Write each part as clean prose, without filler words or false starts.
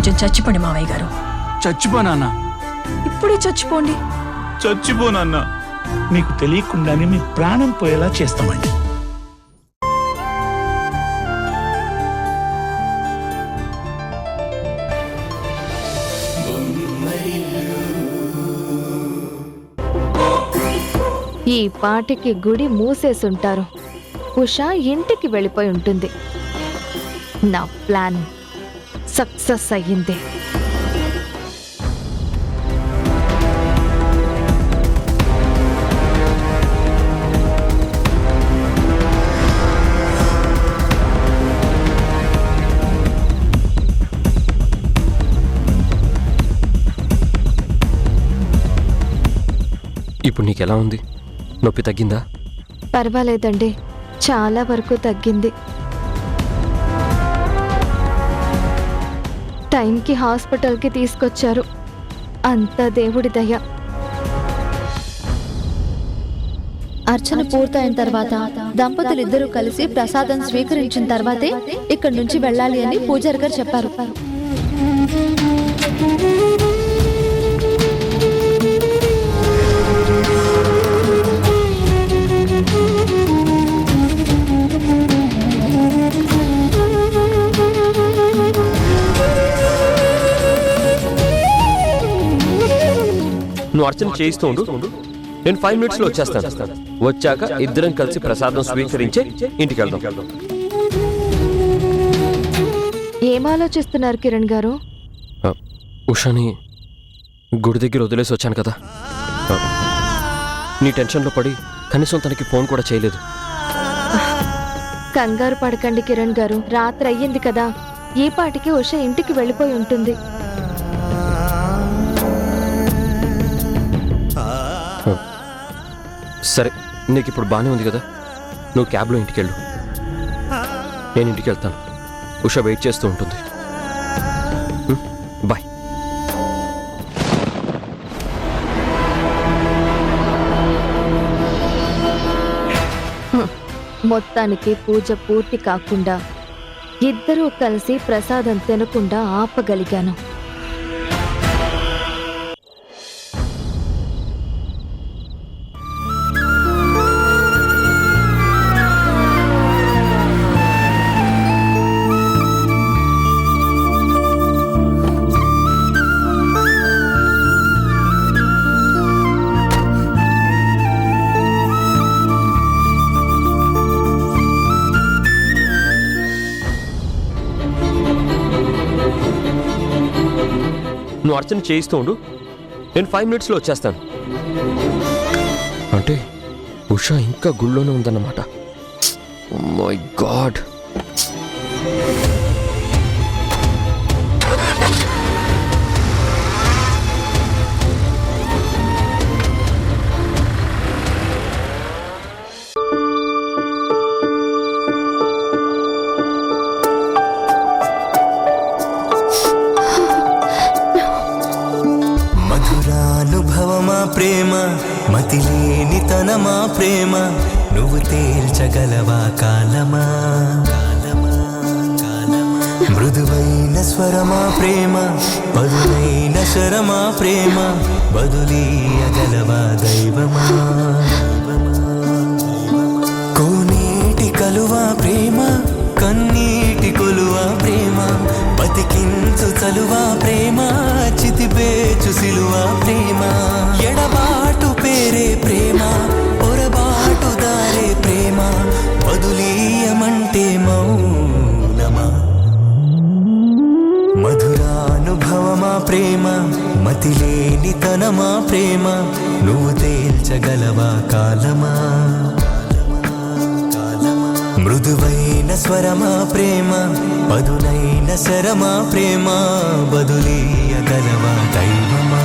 కొంచెం చచ్చిపోండి మావయ్య గారు. చచ్చిపోనా? ఇప్పుడే చచ్చిపోండి. చచ్చిపోనన్నా, మీకు తెలియకుండానే మీ ప్రాణం పోయేలా చేస్తామండి. ఈ పాటికి గుడి మూసేసుంటారు. ఉషా ఇంటికి వెళ్ళిపోయి ఉంటుంది. నా ప్లాన్ సక్సెస్ అయ్యింది. ఇప్పుడు నీకెలా ఉంది? నొప్పి తగ్గిందా? పర్వాలేదండి, చాలా వరకు తగ్గింది. టైంకి హాస్పిటల్కి తీసుకొచ్చారు. అంతా దేవుడి దయ. అర్చన పూర్తయిన తర్వాత దంపతులిద్దరూ కలిసి ప్రసాదం స్వీకరించిన తర్వాతే ఇక్కడి నుంచి వెళ్ళాలి అని పూజారి గారు చెప్పారు. నువ్వు అర్చన చేయిస్తూ ఉండు, నేను 5 minutesలో వచ్చేస్తాను. వచ్చాక ఇద్దరం కలిసి ప్రసాదం స్వీకరించే ఇంటికి వెళ్దాం. ఏం ఆలోచిస్తున్నారు కిరణ్ గారు? ఉషాని గుడి దగ్గర వదిలేసి వచ్చాను కదా, నీ టెన్షన్లో పడి కనీసం తనకి ఫోన్ కూడా చేయలేదు. కంగారు పడకండి కిరణ్ గారు, రాత్రి అయ్యింది కదా. ఈ పాటికి ఉష ఇంటికి వెళ్ళిపోయి ఉంటుంది. సరే, నీకు ఇప్పుడు బాగానే ఉంది కదా, నువ్వు క్యాబ్లో ఇంటికి వెళ్ళు. నేను ఇంటికి వెళ్తాను. ఉష వెయిట్ చేస్తూ ఉంటుంది. బాయ్. మొత్తానికి పూజ పూర్తి కాకుండా ఇద్దరూ కలిసి ప్రసాదం తినకుండా ఆపగలిగాను. నువ్వు అర్చన చేయిస్తూ ఉండు, నేను 5 minutesలో వచ్చేస్తాను. అంటే ఉషా ఇంకా గుళ్ళోనే ఉందన్నమాట. My God. ప్రేమ మతిలేని తనమా ప్రేమ, నువ్వు తేల్చగలవా కాలమా? మృదువైన స్వరమా ప్రేమ, పదునైన శరమా ప్రేమ, బదులీయగలవా దైవమా? కోనేటి కలువా ప్రేమ, కన్నీటి కొలువా ప్రేమ, బతికించు చలువా ప్రేమ, చితిపేచు సిలువా ప్రేమ, ఎడబాటు పేరే ప్రేమ, పొరబాటు దారే ప్రేమ, బదులీయమంటే మౌనమా? మధురానుభవమా ప్రేమ, మతిలేని తనమా ప్రేమ, నువ్వు తేల్చగలవా కాలమా? మృదువైన స్వరమా ప్రేమ, పదునైన శరమా ప్రేమ, బదులీయగలవా దైవమా?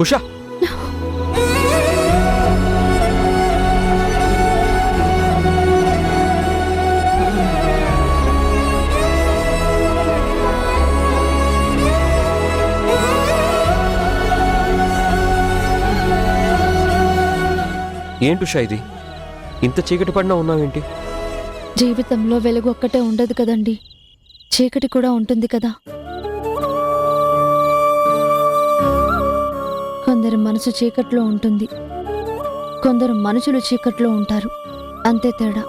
ఉషా ఏంటి ఉషా ఇది? ఇంత చీకటి పడినా ఉన్నావేంటి? జీవితంలో వెలుగు ఒక్కటే ఉండదు కదండి, చీకటి కూడా ఉంటుంది కదా. కొందరి మనసు చీకట్లో ఉంటుంది, కొందరు మనుషులు చీకట్లో ఉంటారు, అంతే తేడా.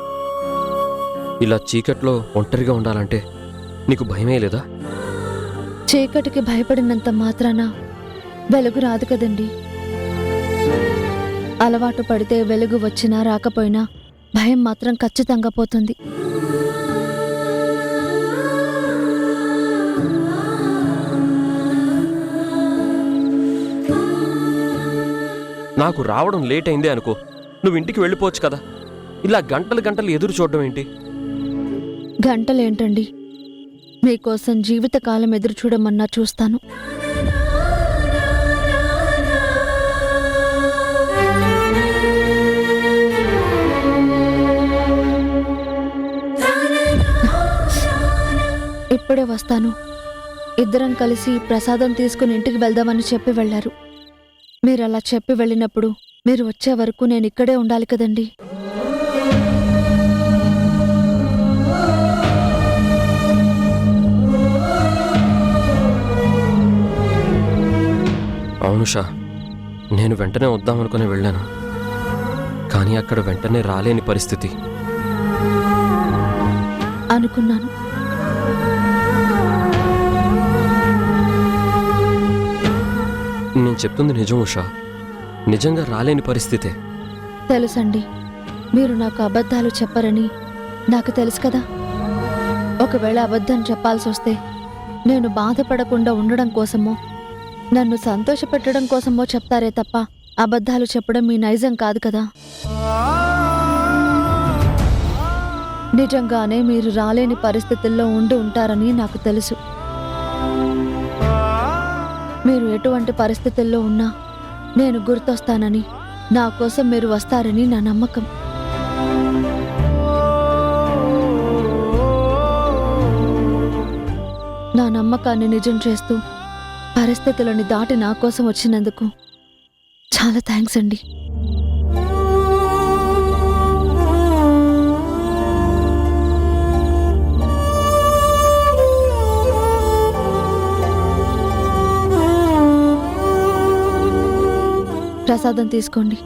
ఇలా చీకట్లో ఒంటరిగా ఉండాలంటే నీకు భయమే లేదా? చీకటికి భయపడినంత మాత్రాన వెలుగు రాదు కదండి. అలవాటు పడితే వెలుగు వచ్చినా రాకపోయినా భయం మాత్రం ఖచ్చితంగా పోతుంది. నాకు రావడం లేట్ అయిందే అనుకో, నువ్వు ఇంటికి వెళ్ళిపోవచ్చు కదా. ఇలా గంటలు గంటలు ఎదురు చూడడం ఏంటి? గంటలేంటండి, మీకోసం జీవితకాలం ఎదురు చూడమన్నా చూస్తాను. ఇప్పుడే వస్తాను. ఇద్దరం కలిసి ప్రసాదం తీసుకుని ఇంటికి వెళ్దామని చెప్పి వెళ్లారు. మీరు అలా చెప్పి వెళ్ళినప్పుడు మీరు వచ్చే వరకు నేను ఇక్కడే ఉండాలి కదండి. అవును షా, నేను వెంటనే వద్దామనుకుని వెళ్ళాను, కానీ అక్కడ వెంటనే రాలేని పరిస్థితి. అనుకున్నాను. నేను చెప్తుంది నిజం ఉషా, నిజంగా రాలేని పరిస్థితే. తెలుసండి, మీరు నాకు అబద్ధాలు చెప్పరని నాకు తెలుసు కదా. ఒకవేళ అబద్ధం చెప్పాల్సి వస్తే నేను బాధపడకుండా ఉండడం కోసమో నన్ను సంతోషపెట్టడం కోసమో చెప్తారే తప్ప అబద్ధాలు చెప్పడం మీ నైజం కాదు కదా. నిజంగానే మీరు రాలేని పరిస్థితుల్లో ఉండి ఉంటారని నాకు తెలుసు. మీరు ఎటువంటి పరిస్థితుల్లో ఉన్నా నేను గుర్తొస్తానని, నా కోసం మీరు వస్తారని నా నమ్మకం. నా నమ్మకాన్ని నిజం చేస్తూ పరిస్థితులను దాటి నా కోసం వచ్చినందుకు చాలా థ్యాంక్స్ అండి. ప్రసాదం తీసుకోండి.